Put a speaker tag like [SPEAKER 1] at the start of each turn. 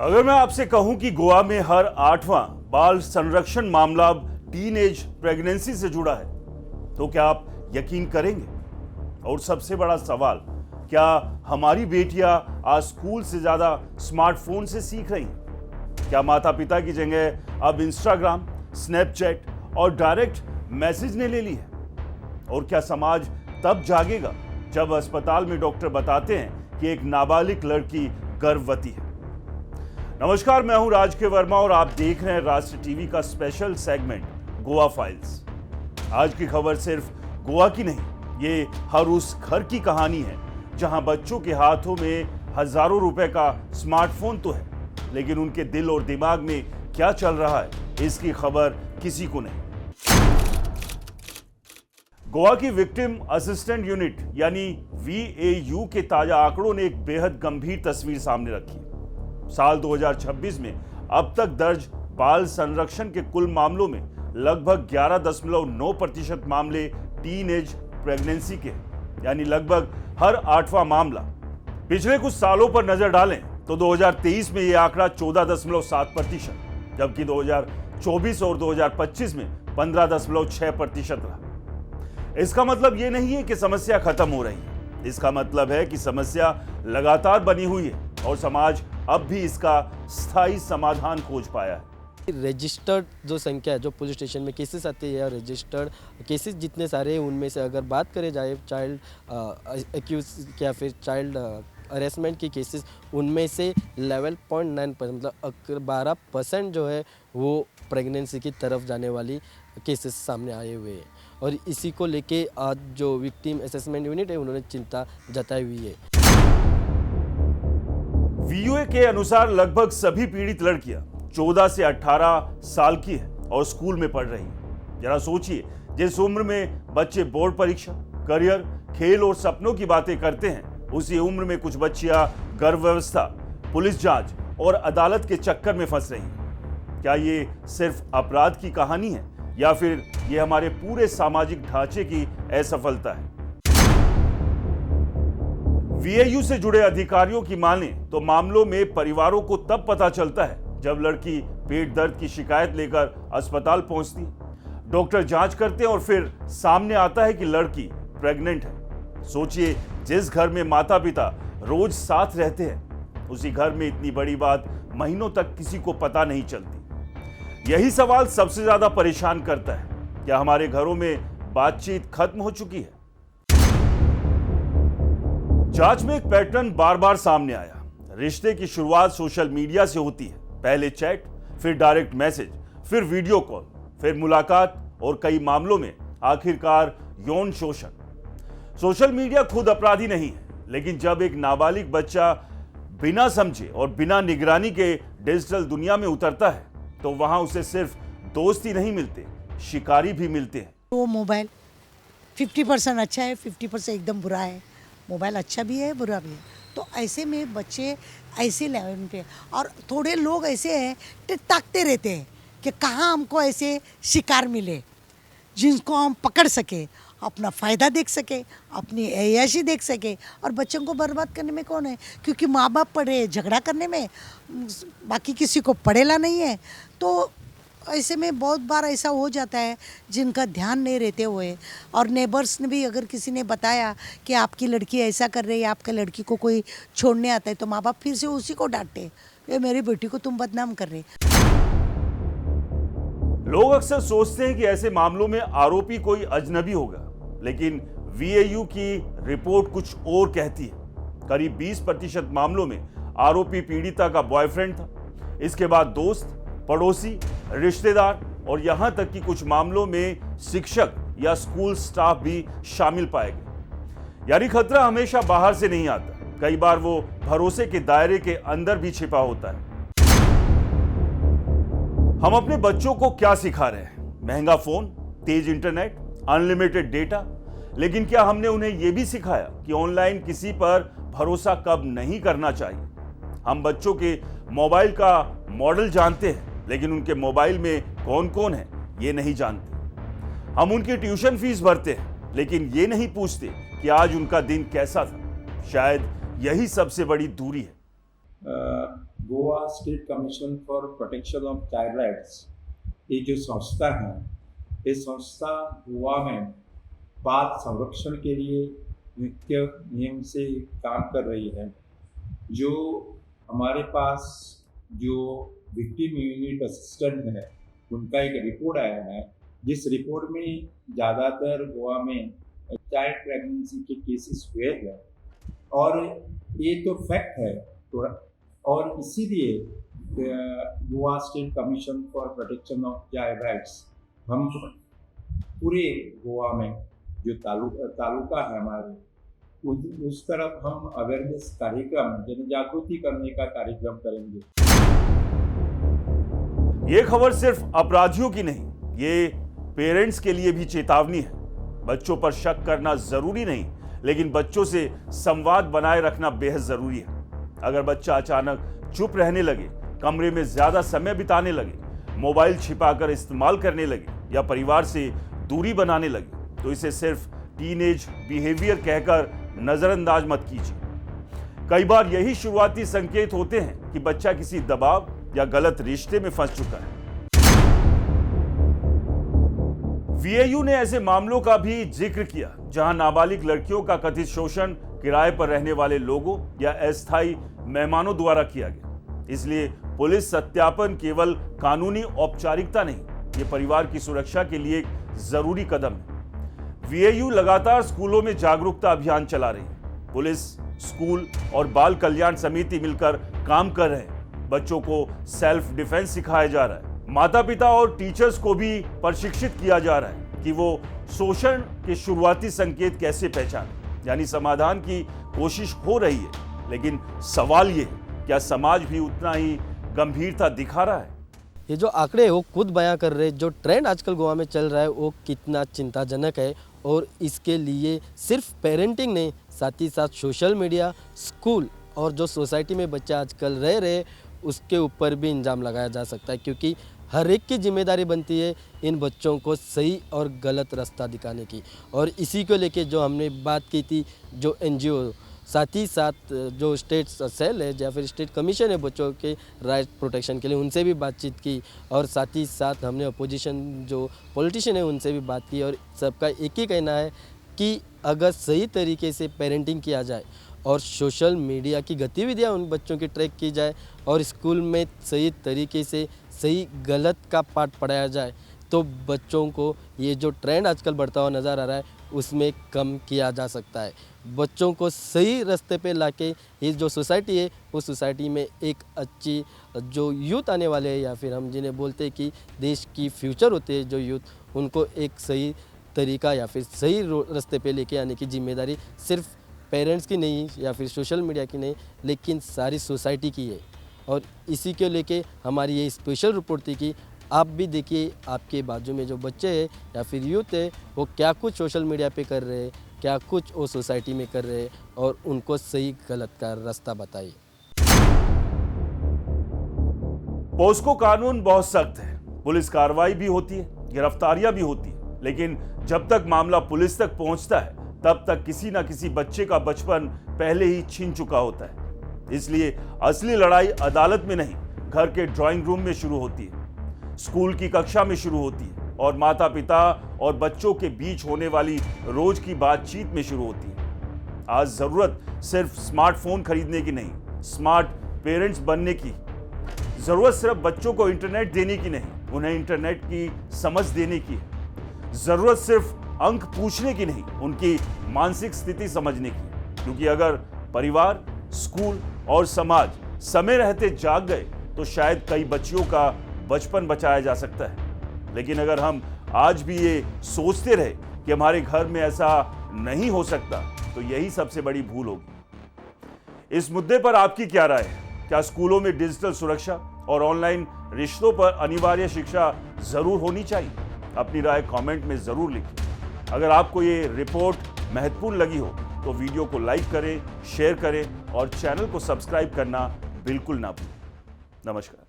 [SPEAKER 1] अगर मैं आपसे कहूं कि गोवा में हर 8वां बाल संरक्षण मामला टीनेज प्रेगनेंसी से जुड़ा है, तो क्या आप यकीन करेंगे? और सबसे बड़ा सवाल, क्या हमारी बेटियां आज स्कूल से ज्यादा स्मार्टफोन से सीख रही हैं? क्या माता पिता की जगह अब इंस्टाग्राम, स्नैपचैट और डायरेक्ट मैसेज ने ले ली है? और क्या समाज तब जागेगा जब अस्पताल में डॉक्टर बताते हैं कि एक नाबालिग लड़की गर्भवती है? नमस्कार, मैं हूं राज के वर्मा और आप देख रहे हैं राष्ट्र टीवी का स्पेशल सेगमेंट गोवा फाइल्स। आज की खबर सिर्फ गोवा की नहीं, ये हर उस घर की कहानी है जहां बच्चों के हाथों में हजारों रुपए का स्मार्टफोन तो है, लेकिन उनके दिल और दिमाग में क्या चल रहा है इसकी खबर किसी को नहीं। गोवा की विक्टिम असिस्टेंट यूनिट यानी VAU के ताजा आंकड़ों ने एक बेहद गंभीर तस्वीर सामने रखी। साल 2026 में अब तक दर्ज बाल संरक्षण के कुल मामलों में लगभग 11.9% मामले टीनेज प्रेगनेंसी के, यानी लगभग हर 8वां मामला। पिछले कुछ सालों पर नजर डालें तो 2023 में यह आंकड़ा 14.7%, जबकि 2024 और 2025 में 15.6% रहा। इसका मतलब यह नहीं है कि समस्या खत्म हो रही है, इसका मतलब है कि समस्या लगातार बनी हुई है और समाज अब भी इसका स्थायी समाधान खोज पाया है।
[SPEAKER 2] रजिस्टर्ड जो संख्या है, जो पुलिस स्टेशन में केसेस आते हैं या रजिस्टर्ड केसेस जितने सारे हैं, उनमें से अगर बात करें जाए चाइल्ड एक्यूज या फिर चाइल्ड अरेस्टमेंट की केसेस, उनमें से 11.9% मतलब 12% जो है वो प्रेगनेंसी की तरफ जाने वाली केसेस सामने आए हुए हैं। और इसी को लेके आज जो विक्टिम असेसमेंट यूनिट है उन्होंने चिंता जताई हुई है।
[SPEAKER 1] VUA के अनुसार लगभग सभी पीड़ित लड़कियां 14 से 18 साल की है और स्कूल में पढ़ रही हैं। जरा सोचिए, जिस उम्र में बच्चे बोर्ड परीक्षा, करियर, खेल और सपनों की बातें करते हैं, उसी उम्र में कुछ बच्चियां गर्भावस्था, पुलिस जांच और अदालत के चक्कर में फंस रही हैं। क्या ये सिर्फ अपराध की कहानी है या फिर ये हमारे पूरे सामाजिक ढांचे की असफलता है? VAU से जुड़े अधिकारियों की माने तो मामलों में परिवारों को तब पता चलता है जब लड़की पेट दर्द की शिकायत लेकर अस्पताल पहुंचती है। डॉक्टर जांच करते हैं और फिर सामने आता है कि लड़की प्रेग्नेंट है। सोचिए, जिस घर में माता पिता रोज साथ रहते हैं, उसी घर में इतनी बड़ी बात महीनों तक किसी को पता नहीं चलती। यही सवाल सबसे ज्यादा परेशान करता है। क्या हमारे घरों में बातचीत खत्म हो चुकी है? जांच में एक पैटर्न बार बार सामने आया। रिश्ते की शुरुआत सोशल मीडिया से होती है। पहले चैट, फिर डायरेक्ट मैसेज, फिर वीडियो कॉल, फिर मुलाकात और कई मामलों में आखिरकार यौन शोषण। सोशल मीडिया खुद अपराधी नहीं है, लेकिन जब एक नाबालिग बच्चा बिना समझे और बिना निगरानी के डिजिटल दुनिया में उतरता है, तो वहां उसे सिर्फ दोस्त ही नहीं मिलते, शिकारी भी मिलते हैं।
[SPEAKER 3] वो मोबाइल 50% अच्छा है, 50% एकदम बुरा है। मोबाइल अच्छा भी है, बुरा भी है। तो ऐसे में बच्चे ऐसे लेवल पे, और थोड़े लोग ऐसे हैं ताकते रहते हैं कि कहाँ हमको ऐसे शिकार मिले जिनको हम पकड़ सके, अपना फ़ायदा देख सके, अपनी ऐयाशी देख सके। और बच्चों को बर्बाद करने में कौन है? क्योंकि माँ बाप पढ़े झगड़ा करने में, बाकी किसी को पढ़ेला नहीं है। तो ऐसे में बहुत बार ऐसा हो जाता है जिनका ध्यान नहीं रहते हुए, और नेबर्स ने भी अगर किसी ने बताया कि आपकी लड़की ऐसा कर रही है, आपकी लड़की को कोई छोड़ने आता है, तो माँ बाप फिर से उसी को डांटते, ये मेरी बेटी को तुम बदनाम कर रहे।
[SPEAKER 1] लोग अक्सर सोचते हैं कि ऐसे मामलों में आरोपी कोई अजनबी होगा, लेकिन VAU की रिपोर्ट कुछ और कहती है। करीब 20% मामलों में आरोपी पीड़िता का बॉयफ्रेंड था, इसके बाद दोस्त, पड़ोसी, रिश्तेदार और यहां तक कि कुछ मामलों में शिक्षक या स्कूल स्टाफ भी शामिल पाए गए। यानी खतरा हमेशा बाहर से नहीं आता, कई बार वो भरोसे के दायरे के अंदर भी छिपा होता है। हम अपने बच्चों को क्या सिखा रहे हैं? महंगा फोन, तेज इंटरनेट, अनलिमिटेड डेटा, लेकिन क्या हमने उन्हें यह भी सिखाया कि ऑनलाइन किसी पर भरोसा कब नहीं करना चाहिए? हम बच्चों के मोबाइल का मॉडल जानते हैं, लेकिन उनके मोबाइल में कौन कौन है ये नहीं जानते। हम उनकी ट्यूशन फीस भरते हैं, लेकिन ये नहीं पूछते कि आज उनका दिन कैसा था। शायद यही सबसे बड़ी दूरी है।
[SPEAKER 4] Goa state commission for protection of child rights, ये जो संस्था है, ये संस्था गोवा में बाल संरक्षण के लिए नित्य नियम से काम कर रही है। जो हमारे पास जो विक्टिम यूनिट असिस्टेंट है, उनका एक रिपोर्ट आया है, जिस रिपोर्ट में ज़्यादातर गोवा में चाइल्ड प्रेगनेंसी के केसेस हुए हैं, और ये तो फैक्ट है। और इसीलिए Goa state commission for protection of child rights, हम पूरे गोवा में जो तालुका है हमारे, उस तरफ हम अवेयरनेस कार्यक्रम, जन जागृति करने का कार्यक्रम करेंगे।
[SPEAKER 1] ये खबर सिर्फ अपराधियों की नहीं, ये पेरेंट्स के लिए भी चेतावनी है। बच्चों पर शक करना जरूरी नहीं, लेकिन बच्चों से संवाद बनाए रखना बेहद जरूरी है। अगर बच्चा अचानक चुप रहने लगे, कमरे में ज्यादा समय बिताने लगे, मोबाइल छिपाकर इस्तेमाल करने लगे या परिवार से दूरी बनाने लगे, तो इसे सिर्फ टीनेज बिहेवियर कहकर नजरअंदाज मत कीजिए। कई बार यही शुरुआती संकेत होते हैं कि बच्चा किसी दबाव या गलत रिश्ते में फंस चुका है। वीएयू ने ऐसे मामलों का भी जिक्र किया जहां नाबालिग लड़कियों का कथित शोषण किराए पर रहने वाले लोगों या अस्थायी मेहमानों द्वारा किया गया। इसलिए पुलिस सत्यापन केवल कानूनी औपचारिकता नहीं, ये परिवार की सुरक्षा के लिए एक जरूरी कदम है। वीएयू लगातार स्कूलों में जागरूकता अभियान चला रही है। पुलिस, स्कूल और बाल कल्याण समिति मिलकर काम कर रहे हैं। बच्चों को सेल्फ डिफेंस सिखाया जा रहा है। माता पिता और टीचर्स को भी प्रशिक्षित किया जा रहा है कि वो शोषण के शुरुआती संकेत कैसे पहचानें। यानी समाधान की कोशिश हो रही है, लेकिन सवाल ये है, क्या समाज भी उतना ही गंभीरता दिखा रहा है?
[SPEAKER 2] ये जो आंकड़े वो खुद बयां कर रहे हैं, जो ट्रेंड आजकल गोवा में चल रहा है वो कितना चिंताजनक है। और इसके लिए सिर्फ पेरेंटिंग नहीं, साथ ही साथ सोशल मीडिया, स्कूल और जो सोसाइटी में बच्चे आजकल रह रहे उसके ऊपर भी इंजाम लगाया जा सकता है, क्योंकि हर एक की जिम्मेदारी बनती है इन बच्चों को सही और गलत रास्ता दिखाने की। और इसी को लेके जो हमने बात की थी, जो एनजीओ, साथ ही साथ जो स्टेट सेल है या फिर स्टेट कमीशन है बच्चों के राइट प्रोटेक्शन के लिए, उनसे भी बातचीत की। और साथ ही साथ हमने अपोजिशन जो पॉलिटिशियन है उनसे भी बात की। और सबका एक ही कहना है कि अगर सही तरीके से पेरेंटिंग किया जाए और सोशल मीडिया की गतिविधियां उन बच्चों की ट्रैक की जाए और स्कूल में सही तरीके से सही गलत का पाठ पढ़ाया जाए, तो बच्चों को ये जो ट्रेंड आजकल बढ़ता हुआ नज़र आ रहा है उसमें कम किया जा सकता है। बच्चों को सही रास्ते पे लाके ये जो सोसाइटी है उस सोसाइटी में एक अच्छी जो यूथ आने वाले हैं, या फिर हम जिन्हें बोलते हैं कि देश की फ्यूचर होते हैं जो यूथ, उनको एक सही तरीका या फिर सही रास्ते पे लेके आने की जिम्मेदारी सिर्फ पेरेंट्स की नहीं या फिर सोशल मीडिया की नहीं, लेकिन सारी सोसाइटी की है। और इसी के लेके हमारी ये स्पेशल रिपोर्ट थी कि आप भी देखिए आपके बाजू में जो बच्चे हैं या फिर यूथ है वो क्या कुछ सोशल मीडिया पे कर रहे हैं, क्या कुछ वो सोसाइटी में कर रहे हैं, और उनको सही गलत का रास्ता बताइए।
[SPEAKER 1] पोस्को कानून बहुत सख्त है, पुलिस कार्रवाई भी होती है, गिरफ्तारियां भी होती है, लेकिन जब तक मामला पुलिस तक पहुंचता है तब तक किसी ना किसी बच्चे का बचपन पहले ही छीन चुका होता है। इसलिए असली लड़ाई अदालत में नहीं, घर के ड्राइंग रूम में शुरू होती है, स्कूल की कक्षा में शुरू होती है और माता पिता और बच्चों के बीच होने वाली रोज की बातचीत में शुरू होती है। आज जरूरत सिर्फ स्मार्टफोन खरीदने की नहीं, स्मार्ट पेरेंट्स बनने की। जरूरत सिर्फ बच्चों को इंटरनेट देने की नहीं, उन्हें इंटरनेट की समझ देने की है। जरूरत सिर्फ अंक पूछने की नहीं, उनकी मानसिक स्थिति समझने की। क्योंकि अगर परिवार, स्कूल और समाज समय रहते जाग गए तो शायद कई बच्चियों का बचपन बचाया जा सकता है। लेकिन अगर हम आज भी ये सोचते रहे कि हमारे घर में ऐसा नहीं हो सकता, तो यही सबसे बड़ी भूल होगी। इस मुद्दे पर आपकी क्या राय है? क्या स्कूलों में डिजिटल सुरक्षा और ऑनलाइन रिश्तों पर अनिवार्य शिक्षा जरूर होनी चाहिए? अपनी राय कमेंट में जरूर लिखें। अगर आपको ये रिपोर्ट महत्वपूर्ण लगी हो तो वीडियो को लाइक करें, शेयर करें और चैनल को सब्सक्राइब करना बिल्कुल ना भूलें। नमस्कार।